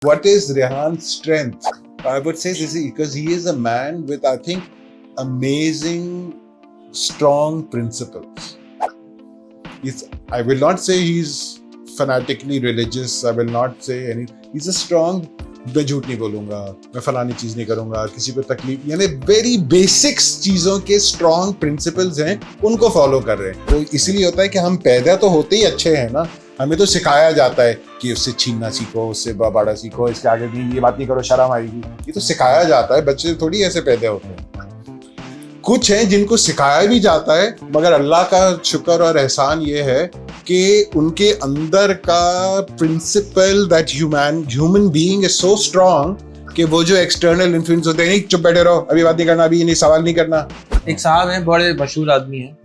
What is Rehan's strength? I would say this is because he is a man with, I think, amazing, strong principles. I will not say he's fanatically religious. I will not say any. He's a strong. मैं झूठ नहीं बोलूंगा, मैं फलानी चीज नहीं करूंगा, किसी पे तकलीफ, यानी वेरी बेसिक्स चीजों के स्ट्रॉन्ग प्रिंसिपल्स हैं, उनको फॉलो कर रहे हैं। तो इसलिए होता है कि हम पैदा तो होते ही अच्छे हैं ना, हमें तो सिखाया जाता है कि उससे छीनना सीखो, उससे बाड़ा सीखो, इसके आगे भी ये बात नहीं करो, शर्म आएगी। ये तो सिखाया जाता है, बच्चे थोड़ी ऐसे पैदा होते हैं। कुछ हैं जिनको सिखाया भी जाता है, मगर अल्लाह का शुक्र और एहसान ये है कि उनके अंदर का principle that human being is so strong कि वो जो एक्सटर्नल इन्फ्लुएंस होते हैं, नहीं चुप बैठे रहो, अभी बात नहीं करना, अभी नहीं सवाल नहीं करना। एक साहब हैं, बड़े मशहूर आदमी हैं,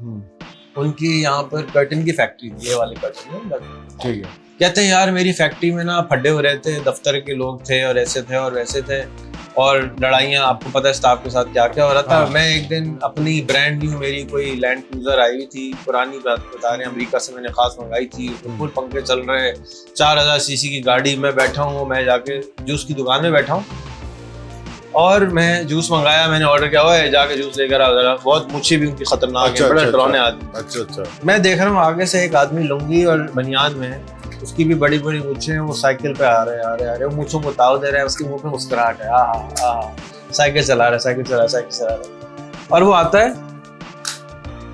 उनकी यहाँ पर कर्टन की फैक्ट्री थी, ये वाले कर्टन, ठीक है। कहते हैं यार मेरी फैक्ट्री में ना फड्डे हो रहे थे, दफ्तर के लोग थे और ऐसे थे और वैसे थे, और लड़ाइयाँ, आपको पता है स्टाफ के साथ क्या क्या हो रहा था। हाँ। मैं एक दिन अपनी ब्रांड न्यू मेरी कोई लैंड क्रूजर आई हुई थी, पुरानी बात बता रहे हैं, अमेरिका से मैंने खास मंगाई थी, फुल पंखे चल रहे, 4000 सीसी की गाड़ी, मैं बैठा हूँ, मैं जाके जूस की दुकान में बैठा हूँ और मैं जूस मंगाया, मैंने ऑर्डर किया, ओए जाके जूस लेकर आओ जरा। बहुत मुझे भी उनकी खतरनाक है, बड़ा डरावने आदमी। अच्छा। मैं देख रहा हूँ आगे से एक आदमी लुंगी और बनियान में है, उसकी भी बड़ी बड़ी मूछें हैं, वो साइकिल पे आ रहे हैं, वो मूछों को ताव दे रहा है, उसके मुंह पे मुस्कुराहट है, आहा, साइकिल चला रहा है, और वो आता है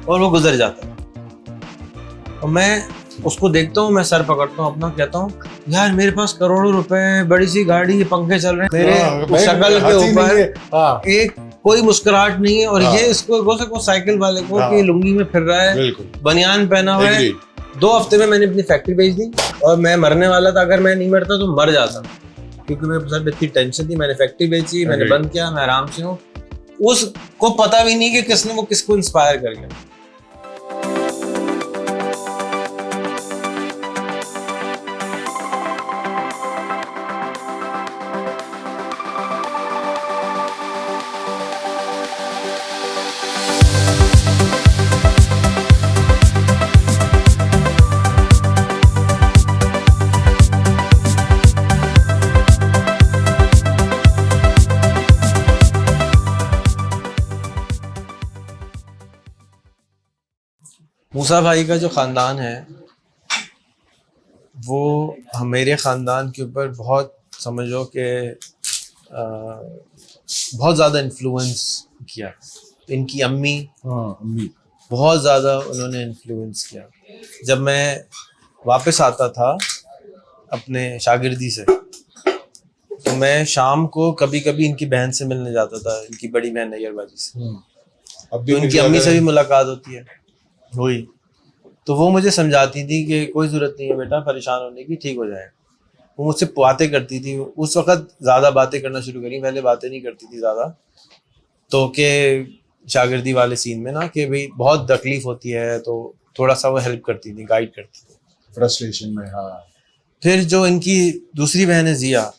और वो गुजर जाता है। और मैं उसको देखता हूँ, मैं सर पकड़ता हूँ अपना, कहता हूँ यार मेरे पास करोड़ों रुपए, बड़ी सी गाड़ी, पंखे चल रहे हैं, मेरे शक्ल के ऊपर एक कोई मुस्कुराहट नहीं है, और ये इसको साइकिल वाले को कि लुंगी में फिर रहा है, बनियान पहना हुआ है। 2 हफ्ते में मैंने अपनी फैक्ट्री बेच दी और मैं मरने वाला था, अगर मैं नहीं मरता तो मर जाता, क्योंकि मेरे सर पे इतनी टेंशन थी। मैंने फैक्ट्री बेची, मैंने बंद किया, मैं आराम से हूँ। उसको पता भी नहीं कि किसने वो किसको इंस्पायर कर गया। मूसा भाई का जो ख़ानदान है वो मेरे ख़ानदान के ऊपर बहुत, समझो कि बहुत ज़्यादा इन्फ्लुएंस किया। इनकी अम्मी बहुत ज़्यादा उन्होंने इन्फ्लुएंस किया। जब मैं वापस आता था अपने शागिर्दी से, तो मैं शाम को कभी कभी इनकी बहन से मिलने जाता था, इनकी बड़ी बहन नैयरबाजी से। तो इनकी अम्मी से भी मुलाकात होती है हुई, तो वो मुझे समझाती थी कि कोई ज़रूरत नहीं है बेटा परेशान होने की, ठीक हो जाएगा। वो मुझसे बातें करती थी, उस वक़्त ज़्यादा बातें करना शुरू करी, पहले बातें नहीं करती थी ज़्यादा, तो के शागिर्दी वाले सीन में ना कि भाई बहुत तकलीफ़ होती है, तो थोड़ा सा वो हेल्प करती थी, गाइड करती थी फ्रस्ट्रेशन में। हाँ। फिर जो इनकी दूसरी बहन है जिया,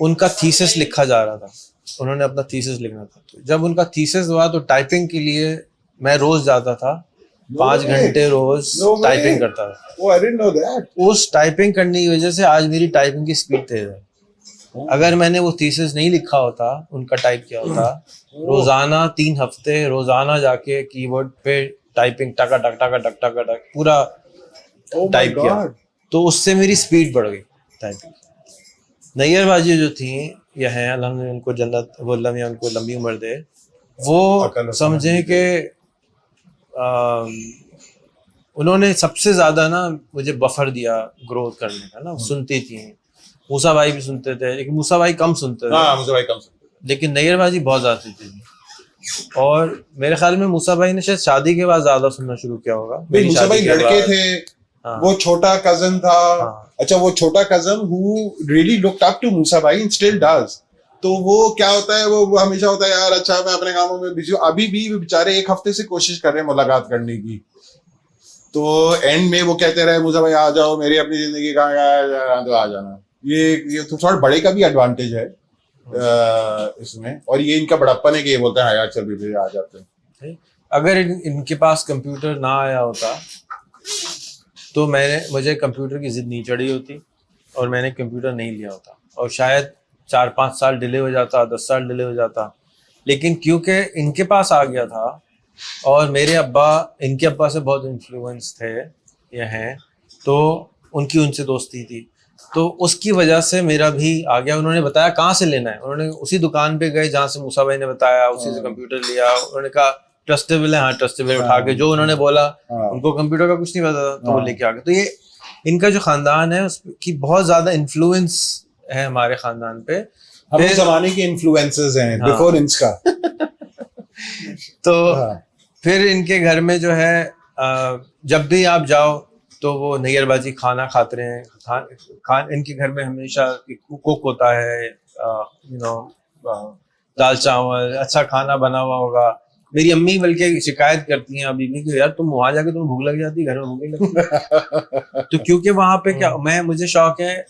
उनका थीसिस लिखा जा रहा था, उन्होंने अपना थीसिस लिखना था। तो जब उनका थीसिस हुआ तो टाइपिंग के लिए मैं रोज़ जाता था, 5 घंटे रोज टाइपिंग करता था। Oh, I didn't know that. उस टाइपिंग करने की वजह से आज मेरी टाइपिंग की स्पीड तेज है। अगर मैंने वो थीसिस नहीं लिखा होता, उनका टाइप किया होता, रोजाना 3 हफ्ते रोजाना जाके कीबोर्ड पे टाइपिंग टका टक पूरा टाइप किया, तो उससे मेरी स्पीड बढ़ गई टाइपिंग। नैयरबाजी जो थी यह है, अल्लाह ने उनको जन्नत, वो अल्लाह ने उनको लंबी उम्र दे, वो समझे कि उन्होंने सबसे ज्यादा ना मुझे बफर दिया ग्रोथ करने का ना। सुनती थी, मूसा भाई भी सुनते थे, लेकिन मूसा भाई कम सुनते थे। हाँ, मूसा भाई कम सुनते थे, लेकिन नैयरबाजी बहुत ज्यादा सुनती थी। और मेरे ख्याल में मूसा भाई ने शायद शादी के बाद ज्यादा सुनना शुरू किया होगा। मूसा भाई लड़के थे। हाँ। वो छोटा कजन था। हाँ। अच्छा, वो छोटा cousin who really looked up to Moosa भाई एंड स्टिल डज। तो वो क्या होता है, वो हमेशा होता है यार अच्छा मैं अपने कामों में बिजी हूँ, अभी भी बेचारे 1 हफ्ते से कोशिश कर रहे हैं मुलाकात करने की। तो एंड में वो कहते रहे मूसा भाई आ जाओ, मेरी अपनी जिंदगी कहाँ, तो आ जाना। ये तो थोड़ा बड़े का भी एडवांटेज है इसमें, और ये इनका बड़प्पन है कि ये बोलते हैं यार चल भी आ जाते हैं। अगर इनके पास कंप्यूटर ना आया होता तो मुझे कंप्यूटर की जिद नहीं चढ़ी होती और मैंने कंप्यूटर नहीं लिया होता। और शायद 4-5 साल डिले हो जाता, 10 साल डिले हो जाता, लेकिन क्योंकि इनके पास आ गया था और मेरे अब्बा इनके अब्बा से बहुत इन्फ्लुएंस थे ये हैं, तो उनकी उनसे दोस्ती थी, तो उसकी वजह से मेरा भी आ गया। उन्होंने बताया कहाँ से लेना है, उन्होंने उसी दुकान पे गए जहाँ से मूसा भाई ने बताया, उसी से कंप्यूटर लिया। उन्होंने कहा ट्रस्टेबल है, हाँ ट्रस्टेबल, उठा के जो उन्होंने बोला, उनको कंप्यूटर का कुछ नहीं पता था तो वो लेके आ गए। तो ये इनका जो खानदान है उसकी बहुत ज्यादा इन्फ्लुएंस है हमारे खानदान पे। हम उस जमाने के इन्फ्लुएंसर्स हैं हाँ। Before Insta. तो हाँ। फिर इनके घर में जो है जब भी आप जाओ तो वो नैयरबाजी खाना खाते रहे हैं। इनके घर में हमेशा कुक होता है, यू नो, दाल चावल अच्छा खाना बना हुआ होगा। मेरी अम्मी बल्कि शिकायत करती हैं अभी भी कि यार तुम वहां जाके तुम्हें भूख लग जाती, घर में भूख नहीं लगती। तो क्योंकि वहां पे क्या, मुझे शौक है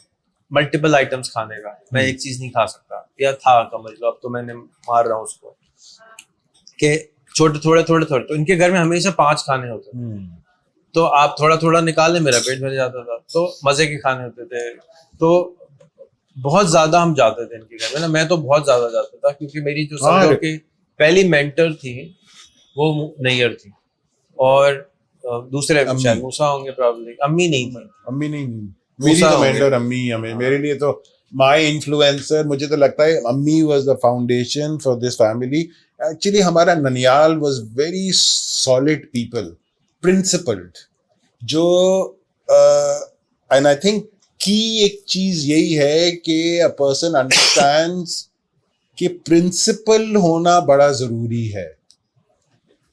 मल्टीपल आइटम्स खाने का, मैं एक चीज नहीं खा सकता, या था समझ लो, अब तो मैंने मार रहा हूँ उसको कि छोटे थोड़े थोड़े थोड़े। तो इनके घर में हमेशा 5 खाने होते थे, तो आप थोड़ा थोड़ा निकाल लें, मेरा पेट भर जाता था। तो मजे के खाने होते थे, तो बहुत ज्यादा हम जाते थे इनके घर में ना। मैं तो बहुत ज्यादा जाता था क्योंकि मेरी जो समझो कि पहली मेंटर थी वो नैयर थी, और दूसरे शायद मूसा होंगे प्रॉब्ली, अम्मी नहीं थी। अम्मी नहीं, मेरी तो मेंटर अम्मी हमें, मेरे लिए तो माय इन्फ्लुएंसर, मुझे तो लगता है अम्मी was the foundation for this family. Actually हमारा ननियाल was very solid people, principled, जो एंड आई थिंक की एक चीज यही है कि अ पर्सन अंडरस्टैंड्स कि प्रिंसिपल होना बड़ा जरूरी है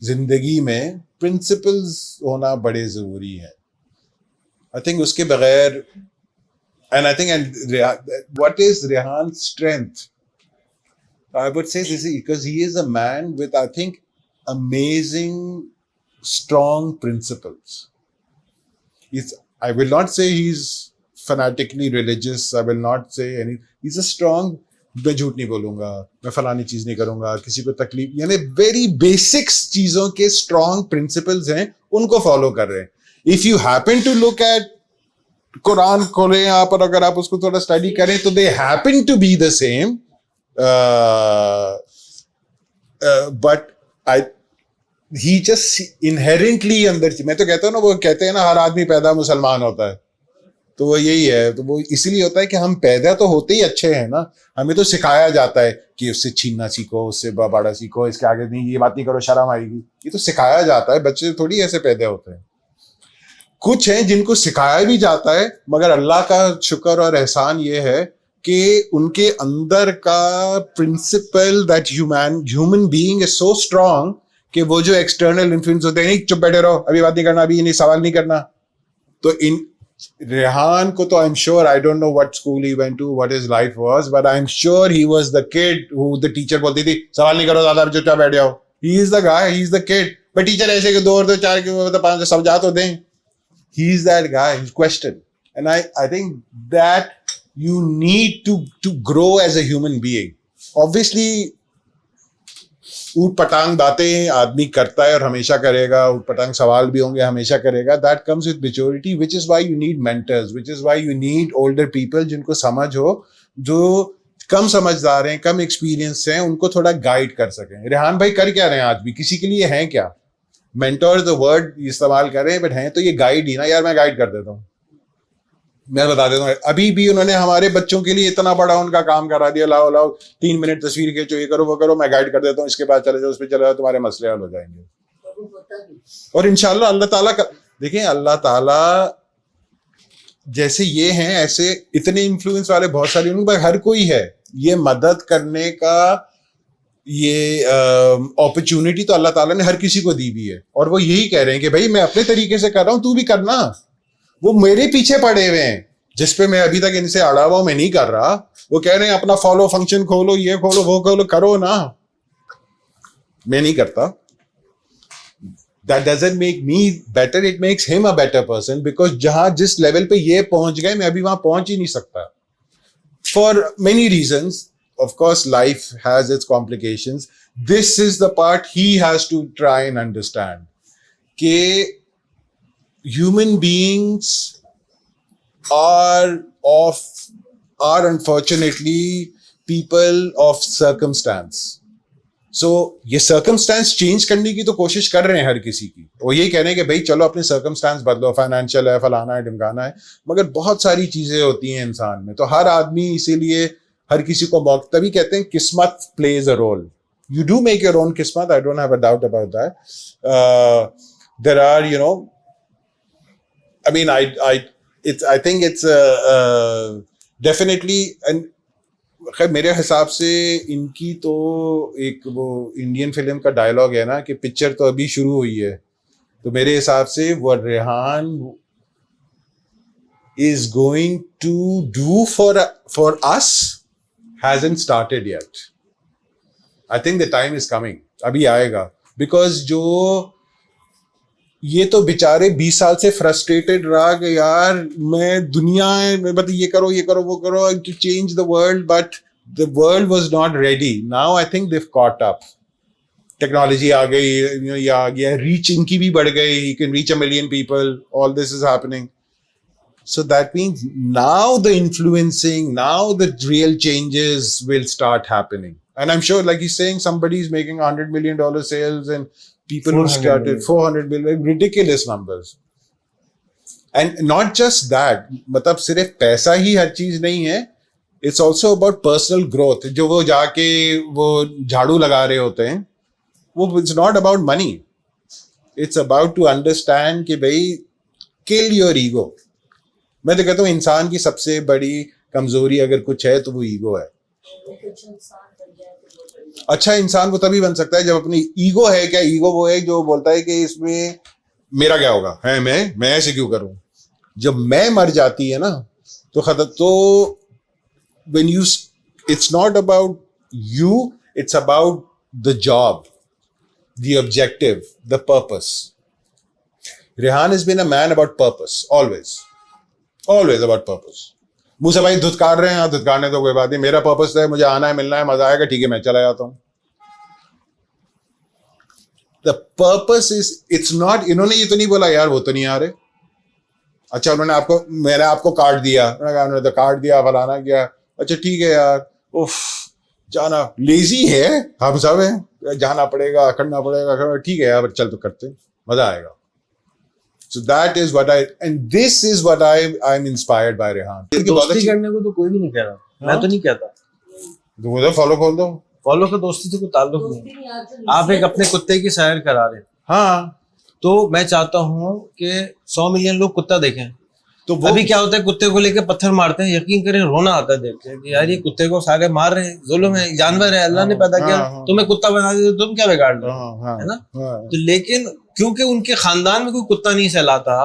जिंदगी में, प्रिंसिपल्स होना बड़े जरूरी है। आई थिंक उसके बगैर, and I think, and what is Rehan's strength? I would say this is because he is a man with, I think, amazing, strong principles. I will not say he's fanatically religious. I will not say any. He's a strong. मैं झूठ नहीं बोलूंगा, मैं फलानी चीज नहीं करूंगा, किसी को तकलीफ, यानी वेरी बेसिक्स चीजों के स्ट्रॉन्ग प्रिंसिपल्स हैं, उनको फॉलो कर रहे हैं। If you happen to look at Quran खोले यहाँ पर, अगर आप उसको थोड़ा स्टडी करें तो they happen to be the same, but I he just inherently अंदर, मैं तो कहता हूँ ना, वो कहते हैं ना हर आदमी पैदा मुसलमान होता है, तो वो यही है। तो वो इसीलिए होता है कि हम पैदा तो होते ही अच्छे हैं ना, हमें तो सिखाया जाता है कि उससे छीनना सीखो, उससे बड़ा सीखो, इसके आगे नहीं, ये बात नहीं करो शर्म आएगी, ये तो सिखाया जाता है। बच्चे थोड़ी ऐसे पैदा होते हैं। कुछ हैं जिनको सिखाया भी जाता है, मगर अल्लाह का शुक्र और एहसान ये है कि उनके अंदर का principle, that human being is so strong कि वो जो एक्सटर्नल इन्फ्लुएंस होते हैं, नहीं चुप बैठे रहो, अभी बात नहीं करना, अभी नहीं सवाल नहीं करना। तो इन रेहान को तो I am sure, I don't know what school he went to, what his life was, but I am sure he was the kid who the teacher बोलती थी सवाल नहीं करो ज्यादा, चुपचाप बैठ जाओ। He is the guy, he is the kid. But teacher ऐसे के 2 और 2 4 के 5 समझा तो दें, he is that guy who's questioned. And I think that you need to grow as a human being. Obviously ऊट पटांग बातें आदमी करता है और हमेशा करेगा, ऊट पटांग सवाल भी होंगे, हमेशा करेगा। That comes with maturity, which is why you need mentors, which is why you need older people जिनको समझ हो, जो कम समझदार हैं, कम एक्सपीरियंस हैं, उनको थोड़ा गाइड कर सकें। रेहान भाई कर क्या रहे हैं आज भी, किसी के लिए हैं क्या? मेंटोर द वर्ड इस्तेमाल कर रहे हैं, बट हैं तो ये गाइड ही ना यार। मैं गाइड कर देता हूँ, मैं बता देता हूँ। अभी भी उन्होंने हमारे बच्चों के लिए इतना बड़ा उनका काम करा दिया, लाओ लाओ 3 मिनट तस्वीर खींचो, ये करो वो करो, मैं गाइड कर देता हूँ, इसके बाद चले जाओ, उस पर चले जाओ, तुम्हारे मसले हल हो जाएंगे। और इंशाल्लाह अल्लाह ताला का, देखिए अल्लाह ताला जैसे ये हैं, ऐसे इतने इन्फ्लुएंस वाले बहुत सारे, उनके पास हर कोई है। ये मदद करने का ये अपॉर्चुनिटी तो अल्लाह ताला ने हर किसी को दी भी है, और वो यही कह रहे हैं कि भाई मैं अपने तरीके से कर रहा हूं, तू भी करना। वो मेरे पीछे पड़े हुए हैं, जिस पे मैं अभी तक इनसे अड़ा हुआ, मैं नहीं कर रहा। वो कह रहे हैं अपना फॉलो फंक्शन खोलो, ये खोलो वो खोलो, करो ना, मैं नहीं करता। That doesn't make me better, it makes him a better person, because जहां जिस लेवल पे ये पहुंच गए, मैं अभी वहां पहुंच ही नहीं सकता, for many reasons. Of course, life has its complications. This is the part he has to try and understand. कि human beings are of are unfortunately people of circumstance. So ये circumstance change करने की तो कोशिश कर रहे हैं हर किसी की, वो यही कह रहे हैं कि भाई चलो अपने circumstance बदलो, फाइनेंशियल है, फलाना है, ढिमकाना है, मगर बहुत सारी चीजें होती हैं इंसान में, तो हर आदमी इसीलिए हर किसी को मौका, तभी कहते हैं किस्मत plays a role. You do make your own kismat, I don't have a doubt about that. There are, you know, I mean, I think it's definitely, and खैर मेरे हिसाब से इनकी तो एक वो इंडियन फिल्म का डायलॉग है ना कि पिक्चर तो अभी शुरू हुई है, तो मेरे हिसाब से वो Rehan is going to do for us hasn't started yet. I think the time is coming. अभी आएगा, because जो ये तो बेचारे 20 साल से फ्रस्ट्रेटेड रहा कि यार मैं दुनिया में मतलब ये करो वो करो to change the world, but the world was not ready. Now I think they've caught up. Technology आ गई, ये आ गया, रीच इनकी भी बढ़ गई, you can reach 1 million people, all this is happening. So that means now the influencing, now the real changes will start happening. And I'm sure, like he's saying, somebody's making $100 million sales and people who started 400 million, ridiculous numbers. And not just that, मतलब सिर्फ पैसा ही हर चीज नहीं है, it's also about personal growth. जो वो जाके वो झाड़ू लगा रहे होते हैं, वो it's not about money. It's about to understand कि भाई kill your ego. मैं तो कहता हूँ इंसान की सबसे बड़ी कमजोरी अगर कुछ है तो वो ईगो है. अच्छा इंसान वो तभी बन सकता है जब अपनी ईगो है, क्या ईगो वो है जो बोलता है कि इसमें मेरा क्या होगा, है मैं ऐसे क्यों करूं. जब मैं मर जाती है ना तो खत्म. तो when you, it's not about you, it's about the job, the objective, the purpose. Rehan has been a man about purpose, always about purpose. मुझसे भाई धुतकार रहे हैं, हाँ धुतकारने तो कोई बात नहीं, मेरा पर्पस है, मुझे आना है, मिलना है, मजा आएगा, ठीक है मैं चला जाता हूँ. The purpose is, it's not, इन्होंने ये तो नहीं बोला यार वो तो नहीं आ रहे. अच्छा मैंने आपको कार्ड दिया, उन्होंने तो कार्ड दिया, फलाना किया, अच्छा ठीक है यार, उफ जाना, लेजी है हम सब हैं, जाना पड़ेगा, करना पड़ेगा, ठीक है यार चल तो करते, मजा आएगा. So that is what and this is what I'm inspired by Rehan. दोस्ती करने को तो कोई भी नहीं कह रहा, मैं तो नहीं कहता. तो फॉलो खोल दो. फॉलो का दोस्ती से कोई ताल्लुक नहीं. आप एक अपने कुत्ते की सैर करा रहे हैं, हाँ, तो मैं चाहता हूँ कि 100 मिलियन लोग कुत्ता देखें. तो वो अभी क्या होता है, कुत्ते को लेके पत्थर मारते हैं, यकीन करें रोना आता है देख के कि यार ये कुत्ते को सारे मार रहे हैं, जुल्म है, जानवर है, अल्लाह ने पैदा किया, तुम्हें कुत्ता बना दिया, तुम क्या बिगाड़ लो, है ना. तो लेकिन क्योंकि उनके खानदान में कोई कुत्ता नहीं सहलाता,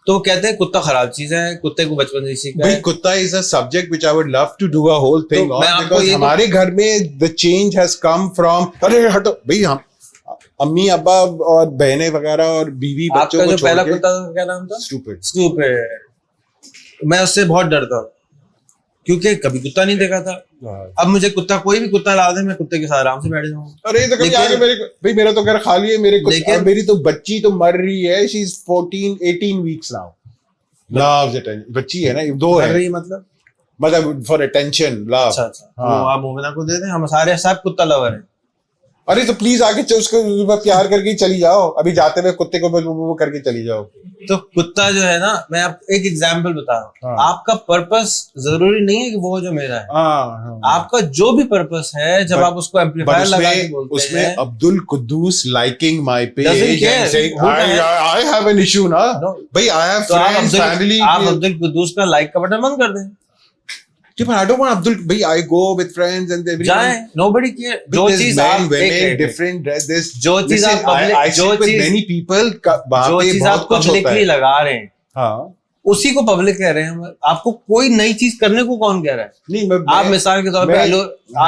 तो कहते हैं कुत्ता खराब चीज है, कुत्ते को बचपन से सीखा है. कुत्ता is a subject which I would love to do a whole thing on, because हमारे घर में the change has come from, अरे हटो भाई, हम अम्मी अब्बा और बहनें वगैरह और बीवी बच्चों को छोड़ के. पहला कुत्ता क्या नाम था? स्टूपिड. मैं उससे बहुत डरता हूँ क्योंकि कभी कुत्ता नहीं देखा था. अब मुझे कुत्ता, कोई भी कुत्ता ला दे, मैं कुत्ते के साथ आराम से बैठ जाऊंगा. अरे तो कभी आगे मेरा तो घर खाली है, मेरी तो बच्ची तो मर रही है, she is 18 weeks now. Loves attention, बच्ची है ना, दो है रही, मतलब फॉर अटेंशन, लव. अच्छा आप मोमिना को दे दें, हम सारे सब कुत्ता लवर हैं. अरे तो प्लीज आगे उसको प्यार करके चली जाओ, अभी जाते हुए कुत्ते को वो करके चली जाओ. तो कुत्ता जो है ना, मैं आपको एक एग्जांपल बता रहा हूँ. आपका पर्पस जरूरी नहीं है कि वो जो मेरा है. आपका जो भी पर्पस है, जब आप उसको एम्पलीफायर लगा के बोलते हैं, उसमें Abdul Quddus liking my page and saying I have an issue ना भाई, आई हैव फ्रेंड्स, फैमिली. आप अब्दुल कुद्दूस का लाइक का बटन बंद कर दें. But I don't want Abdul. I go with friends and everyone. जाए, nobody care. जो चीज आप women different this. जो चीज आप I speak with many people. जो चीज आप पब्लिकली लगा रहे हैं, हाँ, उसी को पब्लिक कह रहे हैं. आपको कोई नई चीज करने को कौन कह रहा है? नहीं, आप मिसाल के तौर पे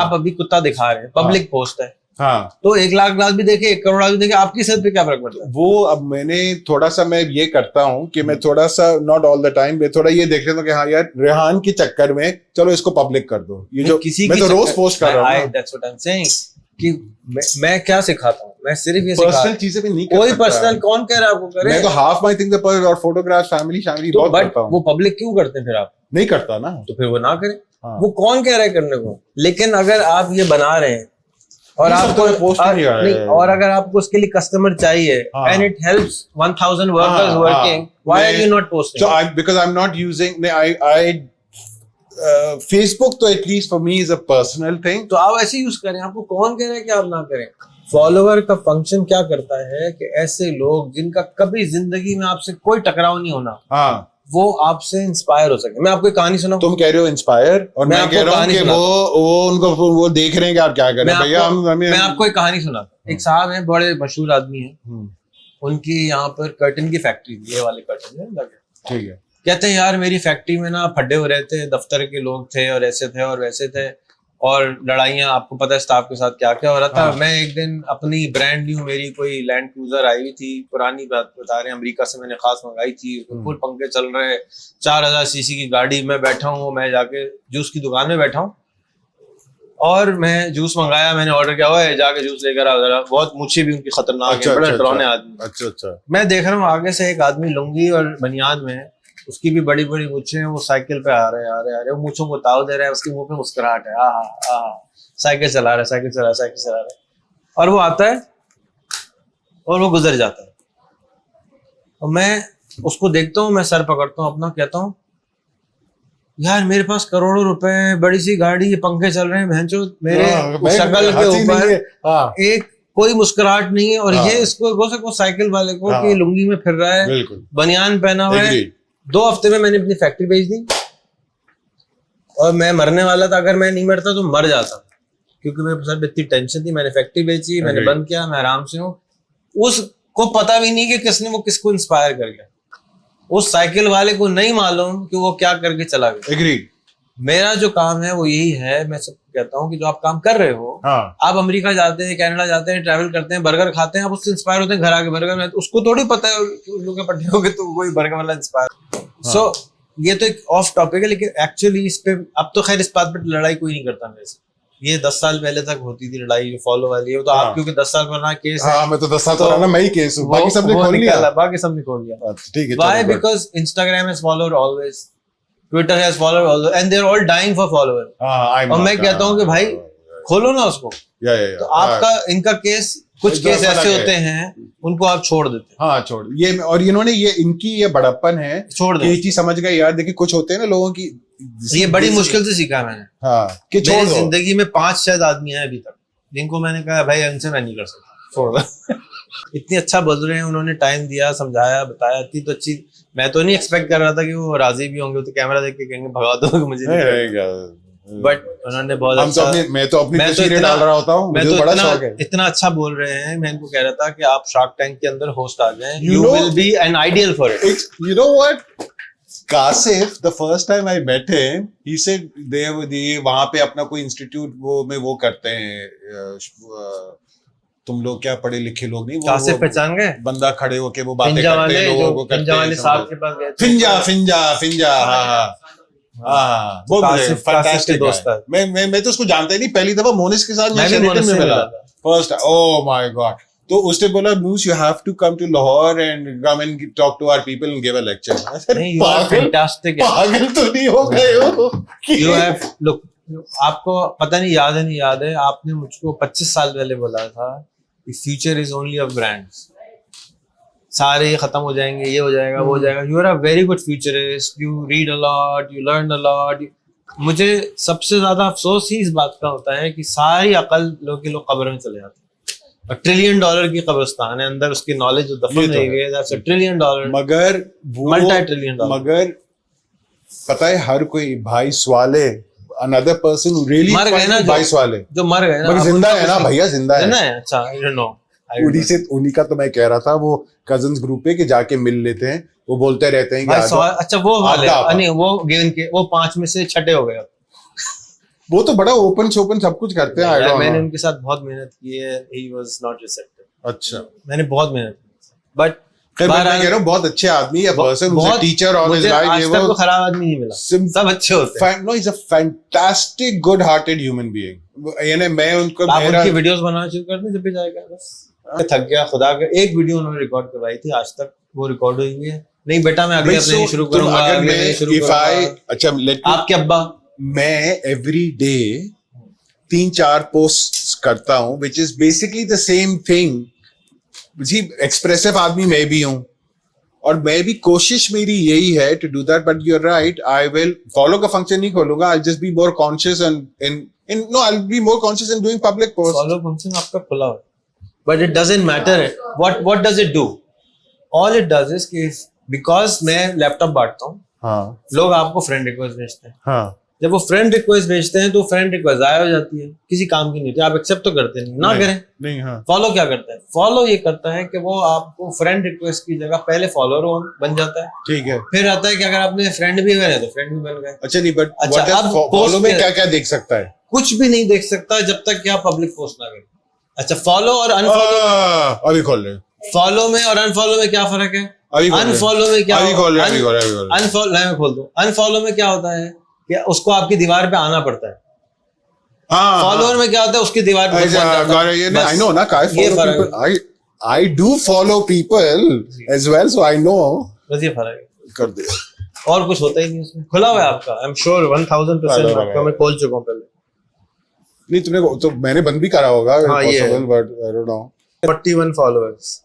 आप अभी कुत्ता दिखा रहे हैं, पब्लिक पोस्ट है, हाँ, तो 1 लाख भी देखे, 1 करोड़ भी देखे, आपकी सेहत पे क्या फर्क पड़ता है? वो अब मैंने थोड़ा सा मैं ये करता हूँ कि मैं थोड़ा सा, नॉट ऑल द टाइम, मैं थोड़ा ये देख लेता हूँ कि हाँ यार रेहान के चक्कर में चलो इसको पब्लिक कर दो. ये जो मैं तो रोज पोस्ट कर रहा हूँ, that's what I am saying, कि मैं क्या सिखाता हूँ, मैं सिर्फ ये पर्सनल चीजें भी नहीं, कोई पर्सनल कौन कह रहा है आपको करे. मैं तो हाफ माय थिंग्स और फोटोग्राफ्स, फैमिली बहुत करता हूँ. वो पब्लिक क्यों करते हैं फिर? आप नहीं करता ना, तो फिर वो ना करें. हाँ। वो कौन कह रहा है करने को? लेकिन अगर आप ये बना रहे हैं और ये सब आपको तो post ही किया है। नहीं, और अगर आपको उसके लिए कस्टमर चाहिए हाँ। एंड इट हेल्प्स 1000 वर्कर्स हाँ, working, why are you not posting? So because I'm not using, Facebook तो at least for me is a personal thing. तो आप ऐसे यूज करें, आपको कौन कह रहा है कि आप ना करें? फॉलोवर का फंक्शन क्या करता है कि ऐसे लोग जिनका कभी जिंदगी में आपसे कोई टकराव नहीं होना, हाँ, वो आपसे इंस्पायर हो सके। मैं आपको एक कहानी सुनाऊं? तुम कह रहे हो इंस्पायर और मैं मैं आपको कह रहा हूँ कहानी कि वो उनको वो देख रहे हैं कि आप क्या कर रहे हैं। भैया मैं आपको एक कहानी सुनाता। एक साहब हैं, बड़े मशहूर आदमी हैं, उनकी यहाँ पर कर्टन की फैक्ट्री, ये वाले कर्टन है लगे। ठीक है। कहते हैं यार मेरी फैक्ट्री में ना फड्डे हो रहे थे, दफ्तर के लोग थे और ऐसे थे और वैसे थे, और लड़ाइयाँ, आपको पता है स्टाफ के साथ क्या क्या हो रहा था। हाँ। मैं एक दिन अपनी ब्रांड न्यू मेरी कोई लैंड क्रूजर आई हुई थी, पुरानी बात बता रहे हैं, अमेरिका से मैंने खास मंगाई थी, फुल पंखे चल रहे, 4000 सीसी की गाड़ी, मैं बैठा हूँ, मैं जाके जूस की दुकान में बैठा हूँ और मैं जूस मंगाया, मैंने ऑर्डर किया हुआ है, जाके जूस लेकर आओ जरा। बहुत मुझे भी उनकी खतरनाक है, बड़ा डरावने आदमी। अच्छा अच्छा। मैं देख रहा हूँ आगे से एक आदमी लुंगी और बनियान में है, उसकी भी बड़ी बड़ी मूछें हैं, वो साइकिल पे आ रहे वो मूछों को ताव दे रहा है, उसके मुंह पे मुस्कुराहट है, आहा आहा, साइकिल चला रहा है, साइकिल चला रहा है। और वो आता है और वो गुजर जाता है और मैं उसको देखता हूँ, मैं सर पकड़ता हूँ अपना, कहता हूँ यार मेरे पास करोड़ों रुपए है, बड़ी सी गाड़ी, ये पंखे चल रहे हैं, भैंचो मेरे शक्ल के ऊपर एक कोई मुस्कुराहट नहीं है। और ये इसको हो सको साइकिल वाले को कि लुंगी में फिर रहा है, बनियान पहना हुआ है। 2 हफ्ते में मैंने अपनी फैक्ट्री बेच दी और मैं मरने वाला था। अगर मैं नहीं मरता तो मर जाता, क्योंकि मेरे सर पे इतनी टेंशन थी। मैंने फैक्ट्री बेची, मैंने बंद किया, मैं आराम से हूँ। उसको पता भी नहीं कि किसने वो किसको इंस्पायर कर गया। उस साइकिल वाले को नहीं मालूम कि वो क्या करके चला गया। एग्रीड। मेरा जो काम है वो यही है, मैं सबको कहता हूँ कि जो आप काम कर रहे हो, आप अमेरिका जाते हैं, कनाडा जाते हैं, ट्रैवल करते हैं, बर्गर खाते हैं, आप उससे इंस्पायर होते हैं, घर आके बर्गर में, तो उसको थोड़ी पता है उल्लू के पट्टे हो गए तो वही बर्गर वाला इंस्पायर। सो ये तो एक ऑफ टॉपिक है, लेकिन एक्चुअली इस पे अब तो खैर इस बात पे लड़ाई कोई नहीं करता मेरे से। ये 10 साल पहले तक होती थी लड़ाई फॉलो वाली है, तो आप क्योंकि 10 साल पुराना केस है। मैं तो 10 साल पुराना मैं ही केस हूं, बाकी सबने खोल लिया। बाकी सबने खोल लिया। ठीक है। Why? Because Instagram has followed always, Twitter has followed always, and they're all dying for follower. और मैं कहता हूँ कि भाई खोलो ना उसको। तो आपका इनका केस, कुछ केस ऐसे होते हैं उनको आप छोड़ देते हैं। हाँ छोड़ ये, और इन्होंने ये इनकी ये बड़प्पन है, छोड़ दे। ये चीज समझ गए यार। देखिए कुछ होते हैं ना लोगों की, ये बड़ी मुश्किल से सीखा मैंने। हाँ कि छोड़ मेरी दो। जिंदगी में 5 शायद आदमी हैं अभी तक जिनको मैंने कहा भाई इनसे मैं नहीं कर सकता, छोड़ दो। इतनी अच्छा बोल रहे हैं, उन्होंने टाइम दिया, समझाया, बताया, इतनी तो अच्छी। मैं तो नहीं एक्सपेक्ट कर रहा था कि वो राजी भी होंगे, तो कैमरा देख के कहेंगे भगा दो मुझे नहीं। बट उन्होंने बहुत अच्छा, मैं तो अपनी तस्वीरें डाल रहा होता हूँ, मुझे बड़ा शौक है। इतना अच्छा बोल रहे हैं। मैं इनको कह रहा था कि आप शार्क टैंक के अंदर होस्ट आ जाएं, you will be an ideal for it. You know what? Kasif, the first time I met him, he said they वहाँ पे अपना कोई इंस्टीट्यूट वो करते हैं। तुम लोग क्या पढ़े लिखे लोग नहीं, कासिफ पहचान गए? बंदा खड़े होके वो बातें करते हैं, लोगों को करते हैं। साहब के पास गए, फिंजा, हाँ, वो फैंटास्टिक दोस्त है। मैं तो उसको जानता ही नहीं, पहली दफा मोनिस के साथ मैं शेरेटन में मिला फर्स्ट। Oh my God. तो उसने बोला Moos you have to come to Lahore and come and talk to our people and give a lecture. पागल तो नहीं हो गए हो? यू हैव लुक, आपको पता नहीं याद है नहीं याद है, आपने मुझको 25 साल पहले बोला था future is only of brands, सारे खत्म हो जाएंगे, ये हो जाएगा, वो हो जाएगा। You are a very good futurist, you read a lot, you learn a lot. मुझे सबसे ज्यादा अफसोस ही इस बात का होता है कि सारी अकल लोग कब्र में चले जाते हैं। $1 ट्रिलियन की कब्रिस्तान है, अंदर उसकी नॉलेज जो दफन नहीं गई, दैट्स $1 ट्रिलियन। मगर $multi-trillion। मगर पता है हर कोई भाई स्वाले, another person who really मर गए ना, भाई स्वाले जो मर गए ना, मगर जिंदा है ना भैया, जिंदा है। अच्छा, आई डोंट नो। उन्हीं का तो मैं कह रहा था, वो कजन्स ग्रुप पे कि जाके मिल लेते हैं, वो बोलते रहते हैं कि अच्छा वो वाले नहीं, वो 5 में से 6 हो गए। वो तो बड़ा ओपन शोपन सब कुछ करते हैं। मैंने उनके साथ बहुत मेहनत की है, he was not receptive। अच्छा, मैंने बहुत मेहनत की, बट मैं कह रहा हूँ बहुत अच्छे आदमी है, person, teacher all his life, आज तक को खराब आदमी नहीं मिला, सब अच्छे होते हैं। No, he is a fantastic good hearted human being. यानी मैं उनको आप उनकी वीडियोस बनाना शुरू कर दें जब भी जाएगा। बस थक गया खुदा का। एक वीडियो उन्होंने रिकॉर्ड करवाई थी, आज तक वो रिकॉर्ड हुई है नहीं। बेटा मैं अगले अपने शुरू करूंगा, अच्छा आपके अब्बा मैं एवरी डे 3-4 पोस्ट करता हूं which is basically the same thing जी. एक्सप्रेसिव आदमी मैं भी हूं और मैं भी कोशिश मेरी यही है to do that. But you are right, I will follow का फंक्शन नहीं खोलूंगा. I just be more conscious and in no, I will be more conscious in doing public post. Follow function आपका खुला हो, but it doesn't matter what does it do. All it does is कि because मैं laptop बांटता हूँ, हाँ लोग आपको फ्रेंड रिक्वेस्ट भेजते हैं. हाँ. जब वो फ्रेंड रिक्वेस्ट भेजते हैं तो फ्रेंड रिक्वेस्ट जाया हो जाती है, किसी काम की नहीं होती. आप एक्सेप्ट तो करते नहीं, ना करें. नहीं. हाँ. फॉलो क्या करता है? फॉलो ये करता है कि वो आपको फ्रेंड रिक्वेस्ट की जगह पहले फॉलोअर बन जाता है. ठीक है. फिर आता है कि अगर आपने फ्रेंड भी बने तो फ्रेंड भी बन गए. अच्छा नहीं, बट अच्छा, व्हाट अब फॉलो post में के- क्या क्या देख सकता है? कुछ भी नहीं देख सकता जब तक कि आप पब्लिक पोस्ट ना करें. अच्छा, फॉलो और अनफॉलो, अभी खोल रहे. फॉलो में और अनफॉलो में क्या फर्क है? अभी खोल रहे. अनफॉलो में क्या, अभी खोल रहे. अनफॉलो मैं खोल दूं. अनफॉलो में क्या होता है कि उसको आपकी दीवार पे आना पड़ता है. हाँ. फॉलोअर में क्या होता है, उसकी दीवार पे बस बन जाता है. बस. I know ना, I ये follow फर्क people. I do follow people as well, so I know. बस ये फर्क है, कर दे. और कुछ होता ही नहीं उसमें. खुला हुआ है आपका, आई एम श्योर 1000% आपका मैं खोल चुका हूँ पहले. नहीं तूने तो मैंने बंद भी करा होगा. हाँ, ये है. Possible, but I don't know. 41 followers.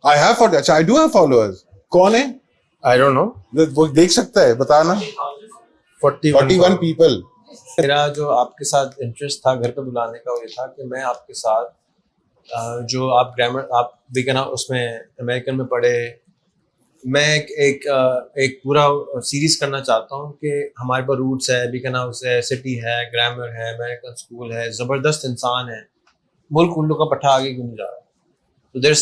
I have followers. अच्छा, I do have followers. कौन है? आई डोंट नो. वो देख सकता है, बताना. 41 people. मेरा जो आपके साथ इंटरेस्ट था घर पे बुलाने का, वो ये था कि मैं आपके साथ जो आप ग्रामर आप वीकेंड उसमें अमेरिकन में पढ़े, मैं एक पूरा सीरीज करना चाहता हूँ कि हमारे पास रूट्स है, वीकेंड हाउस है, सिटी है, ग्रामर है, अमेरिकन स्कूल है, जबरदस्त इंसान है. मुल्क उल्लू का पट्टा आगे क्यों नहीं जा रहा? So there's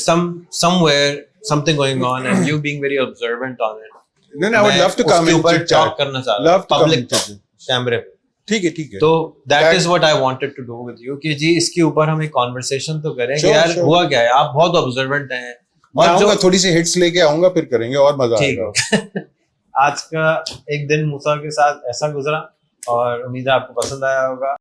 something going on and you being very observant on it. No, I would love to come उसके and ऊपर chit-chat. talk करना चाह रहा Love हूँ to come public and chit-chat. कैमरे पे. ठीक है. तो that That- is what I wanted to do with you कि जी इसके ऊपर हम एक कॉन्वर्सेशन तो करें कि Sure, यार sure. हुआ क्या है. आप बहुत ऑब्जर्वेंट हैं मैं और जो आऊंगा, थोड़ी सी हिट्स लेके आऊंगा, फिर करेंगे और मजा ठीक आएगा. है. आज का एक दिन मूसा के साथ ऐसा गुजरा और उम्मीद है आपको पसंद आया होगा.